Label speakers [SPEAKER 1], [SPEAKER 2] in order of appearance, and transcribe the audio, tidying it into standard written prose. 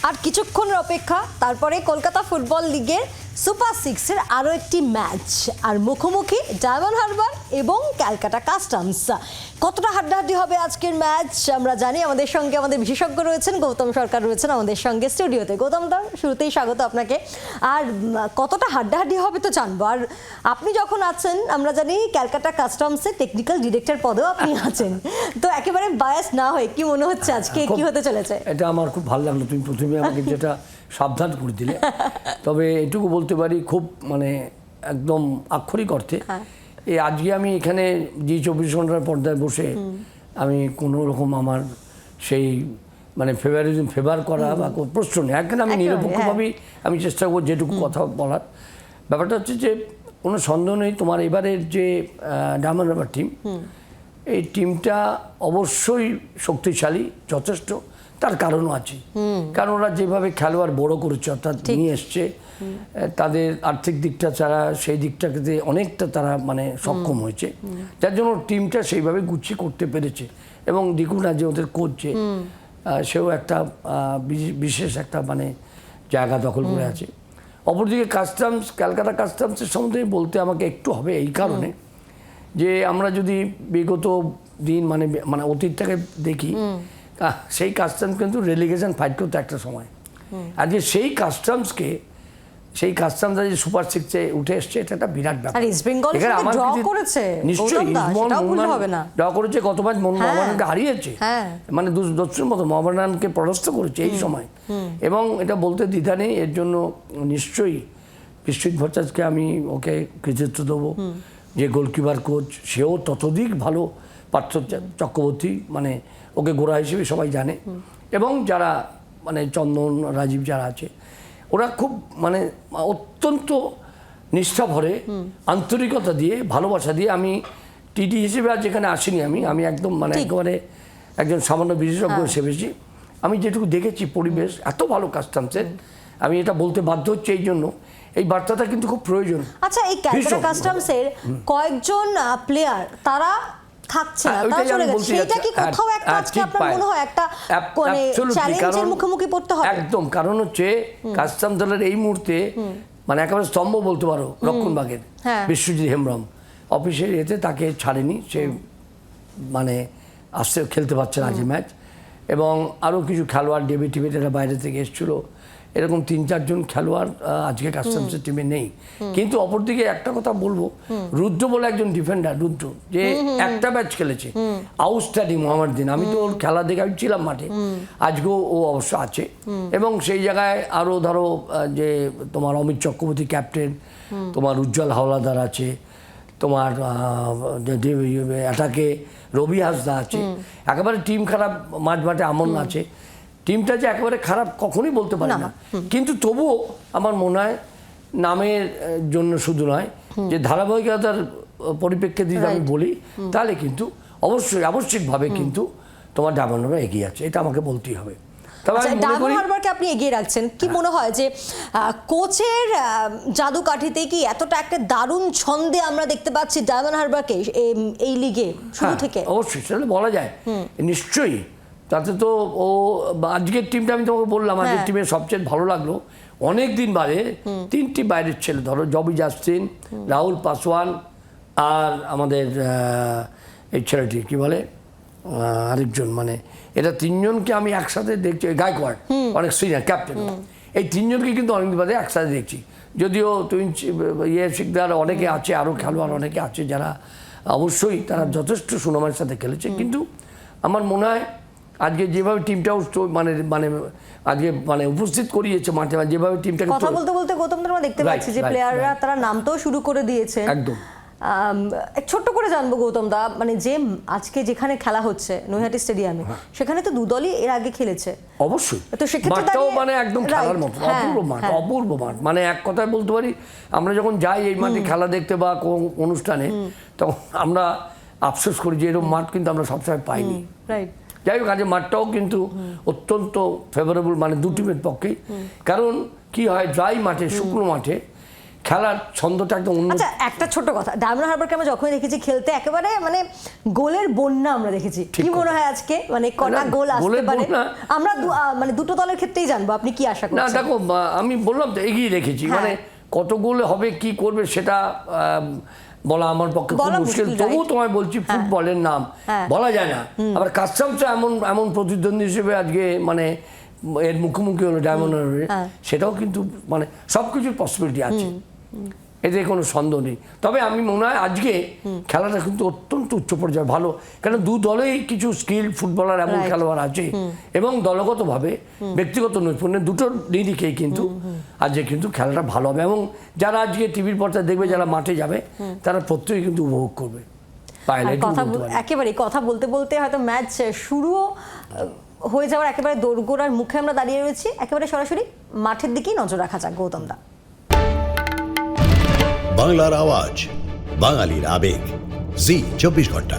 [SPEAKER 1] আর কিছুক্ষণের অপেক্ষা, তারপরে কলকাতা ফুটবল লিগের সুপার সিক্সের আরও একটি ম্যাচ, আর মুখোমুখি ডায়মন্ড হারবার এবং ক্যালকাটা কাস্টমস। কতটা হাড্ডাহাড্ডি হবে আজকের ম্যাচ আমরা জানি। আমাদের সঙ্গে আমাদের বিশেষজ্ঞ রয়েছেন, গৌতম সরকার রয়েছেন আমাদের সঙ্গে স্টুডিওতে। গৌতম দা, শুরুতেই স্বাগত আপনাকে। আর কতটা হাড্ডাহাড্ডি হবে তো জানবো। আর আপনি যখন আছেন, আমরা জানি ক্যালকাটা কাস্টমসের টেকনিক্যাল ডিরেক্টর পদেও আপনি আছেন, তো একেবারে বায়াস না হয়ে কি মনে হচ্ছে আজকে কি হতে চলেছে?
[SPEAKER 2] এটা আমার খুব ভালো লাগলো, তুমি প্রথমে আমাকে যেটা সাবধান করে দিলে। তবে এটুকু বলতে পারি, খুব মানে একদম আক্ষরিক অর্থে এই আজকে আমি এখানে জি 24 ঘন্টার পর্দায় বসে আমি কোনো রকম আমার সেই মানে ফেভার করা বা প্রশ্ন নেই। এখানে আমি নিরপেক্ষভাবেই আমি চেষ্টা করব যেটুকু কথা বলার। ব্যাপারটা হচ্ছে যে কোনো সন্দেহ নেই, তোমার এবারের যে ডায়মন্ড হারবার টিম, এই টিমটা অবশ্যই শক্তিশালী যথেষ্ট। তার কারণও আছে, কারণ ওরা যেভাবে খেলোয়াড় বড় করেছে অর্থাৎ নিয়ে এসছে, তাদের আর্থিক দিকটা ছাড়া সেই দিকটাকে অনেকটা তারা মানে সক্ষম হয়েছে, যার জন্য টিমটা সেইভাবে গুছিয়ে করতে পেরেছে। এবং ডিকুনা যে ওদের কোচ যে সেও একটা বিশেষ একটা মানে জায়গা দখল করে আছে। অপরদিকে কাস্টমস, ক্যালকাটা কাস্টমসের সম্বন্ধে বলতে আমাকে একটু হবে এই কারণে যে আমরা যদি বিগত দিন মানে মানে অতীতটাকে দেখি, সেই কাস্টমস কিন্তু রেলিগেশন ফাইট করতে একটা সময়। আজকে সেই কাস্টমসকে সেই কাস্টমস যে সুপার সিক্সে উঠে এসছে, এটা একটা বিরাট ব্যাপার। নিশ্চয়ই ড্র করেছে, গত ম্যাচ মোহামেডানকে হারিয়েছে, মানে দস্যুর মতো মোহামেডানকে পরাস্ত করেছে এই সময়। এবং এটা বলতে দ্বিধা নেই, এর জন্য নিশ্চয়ই বিশ্বজিৎ ভট্টাচার্যকে আমি ওকে কৃতিত্ব দেবো। যে গোলকিপার কোচ, সেও ততোধিক ভালো। পার্থ চক্রবর্তী মানে ওকে গোড়া হিসেবে সবাই জানে। এবং যারা মানে চন্দন, রাজীব যারা আছে, ওরা খুব মানে অত্যন্ত নিষ্ঠা ভরে আন্তরিকতা দিয়ে ভালোবাসা দিয়ে, আমি টিটি হিসেবে আজ এখানে আসিনি, আমি একদম মানে একেবারে একজন সামান্য বিশেষজ্ঞ হিসেবেছি। আমি যেটুকু দেখেছি পরিবেশ এত ভালো কাস্টমসের, আমি এটা বলতে বাধ্য হচ্ছে এই জন্য এই বার্তাটা কিন্তু খুব প্রয়োজন।
[SPEAKER 1] আচ্ছা, এই ক্যালকাটা কাস্টমসের কয়েকজন প্লেয়ার তারা থাকছে না, তারা চলে গেছে, সেটা কি কোথাও একটা আজকে আপনার মনে হয় একটা মানে চ্যালেঞ্জের মুখোমুখি পড়তে হবে?
[SPEAKER 2] একদম, কারণ হচ্ছে কাস্টম দলের এই মুহূর্তে মানে একেবারে স্তম্ভ বলতে পারো রক্ষণভাগের বিশ্বজিৎ হেমব্রম অফিসের এতে তাকে ছাড়েনি, সে মানে আসতে খেলতে পারছে না আজ ম্যাচ। এবং আরও কিছু খেলোয়াড় ডেভিড এরা বাইরে থেকে এসেছিলো, এরকম 3-4 জন খেলোয়াড় আজকে কাস্টমসের টিমে নেই। কিন্তু অপরদিকে একটা কথা বলবো, রুদ্র বলে একজন ডিফেন্ডার, রুদ্র যে একটা ম্যাচ খেলেছে আউটস্ট্যান্ডিং মোহামেডান। আমি তো ওর খেলা দেখে আমি ছিলাম মাঠে, আজকেও ও অবশ্য আছে। এবং সেই জায়গায় আরও ধরো যে তোমার অমিত চক্রবর্তী ক্যাপ্টেন, তোমার উজ্জ্বল হাওলাদার আছে, তোমার অ্যাটাকে রবি হাসদা আছে। একেবারে টিম খারাপ মাঠে আমন আছে। টিমটা যে একেবারে খারাপ কখনোই বলতে পারি না, কিন্তু তবুও আমার মনে হয় নামের জন্য শুধু নয়, যে ধারাবাহিকতার পরিপ্রেক্ষিতে যদি আমি বলি, তাহলে কিন্তু অবশ্যই আবশ্যিকভাবে কিন্তু তোমার ডায়মন্ড হারবার এগিয়ে আছে, এটা আমাকে বলতেই হবে।
[SPEAKER 1] ডায়মন্ড হারবারকে আপনি এগিয়ে রাখছেন, কি মনে হয় যে কোচের জাদু কাঠিতে কি এতটা একটা দারুণ ছন্দে আমরা দেখতে পাচ্ছি ডায়মন্ড হারবারকে এই লিগে শুরু থেকে?
[SPEAKER 2] অবশ্যই সেটা বলা যায়, নিশ্চয়ই। তাতে তো ও আজকের টিমটা আমি তোমাকে বললাম, আজকের টিমের সবচেয়ে ভালো লাগলো অনেক দিন বাদে 3টি বাইরের ছেলে, ধরো জবি জাস্টিন, রাহুল পাসওয়ান, আর আমাদের এই ছেলেটি কি বলে আরেকজন, মানে এটা 3জনকে আমি একসাথে দেখছি। গায়কোয়াড় অনেক সিনিয়র ক্যাপ্টেন, এই 3জনকে কিন্তু অনেকদিন বাদে একসাথে দেখছি। যদিও শিকদার অনেকে আছে, আরও খেলোয়াড় অনেকে আছে যারা অবশ্যই তারা যথেষ্ট সুনামের সাথে খেলেছে। কিন্তু আমার মনে হয় আজকে যেভাবে টিমটাও মানে মানে আজকে মানে উপস্থিত করিয়েছে মাঠে, যেভাবে টিমটাকে
[SPEAKER 1] কথা বলতে বলতে গৌতম আমরা দেখতে পাচ্ছি যে প্লেয়াররা তারা নামতেও শুরু করে দিয়েছে।
[SPEAKER 2] একদম
[SPEAKER 1] ছোট্ট করে জানবো গৌতম দা, মানে যে আজকে যেখানে খেলা হচ্ছে নৈহাটি স্টেডিয়ামে, সেখানে তো দুদলই এর আগে খেলেছে।
[SPEAKER 2] অবশ্যই, তো সেক্ষেত্রে মানে একদম খেলার মতো অপূর্ব মাঠ, অপূর্ব মাঠ। মানে এক কথায় বলতে পারি, আমরা যখন যাই এই মাঠে খেলা দেখতে বা কোন অনুষ্ঠানে, তখন আমরা আফসোস করি যে এরকম মাঠ কিন্তু আমরা সবসময় পাইনি। যাই হোক, আজ মাঠটাও কিন্তু অত্যন্ত ফেভারেবল মানে দু টিমের পক্ষেই। কারণ কি হয়, ড্রাই মাঠে, শুকনো মাঠে খেলার ছন্দটা একদম অন্য।
[SPEAKER 1] আচ্ছা একটা ছোট কথা, ডায়মন্ড হারবারকে আমরা যখনই দেখেছি খেলতে একেবারে মানে গোলের বন্যা আমরা দেখেছি। কি মনে হয় আজকে মানে কটা গোল আসতে
[SPEAKER 2] গোলের
[SPEAKER 1] পারে?
[SPEAKER 2] বন্যা?
[SPEAKER 1] আমরা মানে দুটো দলের ক্ষেত্রেই জানবো, আপনি কি আশা
[SPEAKER 2] না
[SPEAKER 1] করছেন?
[SPEAKER 2] দেখো, আমি বললাম তো এগিয়ে রেখেছি,
[SPEAKER 1] হ্যাঁ।
[SPEAKER 2] মানে কত গোল হবে কি করবে সেটা বলা আমার পক্ষে খুব
[SPEAKER 1] বলা
[SPEAKER 2] মুশকিল।
[SPEAKER 1] মুশকিল,
[SPEAKER 2] তবুও
[SPEAKER 1] right?
[SPEAKER 2] তোমায় বলছি ফুটবলের নাম
[SPEAKER 1] হ্যাঁ।
[SPEAKER 2] বলা যায় না। আবার কাস্টমস এমন এমন প্রতিদ্বন্দ্বী হিসেবে আজকে মানে এর মুখোমুখি হলো ডায়মন্ড হারবারের, সেটাও কিন্তু মানে সব কিছুর পসিবিলিটি আছে, এতে কোনো সন্দেহ নেই। তবে আমি মনে হয় আজকে খেলাটা কিন্তু অত্যন্ত উচ্চ পর্যায়ে ভালো, কারণ দু দলেই কিছু স্কিল ফুটবলার এমন
[SPEAKER 1] Right.
[SPEAKER 2] খেলোয়াড় আছে এবং দলগতভাবে ব্যক্তিগত নৈপুণ্য দুটোর দিকেই কিন্তু আজকে কিন্তু খেলাটা ভালো হবে, এবং যারা আজকে টিভির পর্দায় দেখবে, যারা মাঠে যাবে, তারা প্রত্যেকেই কিন্তু উপভোগ করবে।
[SPEAKER 1] আর কথা একেবারে কথা বলতে বলতে হয়তো ম্যাচ শুরুও হয়ে যাওয়ার একেবারে দোরগোড়ার মুখে আমরা দাঁড়িয়ে রয়েছি, একেবারে সরাসরি মাঠের দিকেই নজর রাখা যাক গৌতম দা।
[SPEAKER 3] বাংলার আওয়াজ, বাঙালির আবেগ, জি 24 ঘন্টা।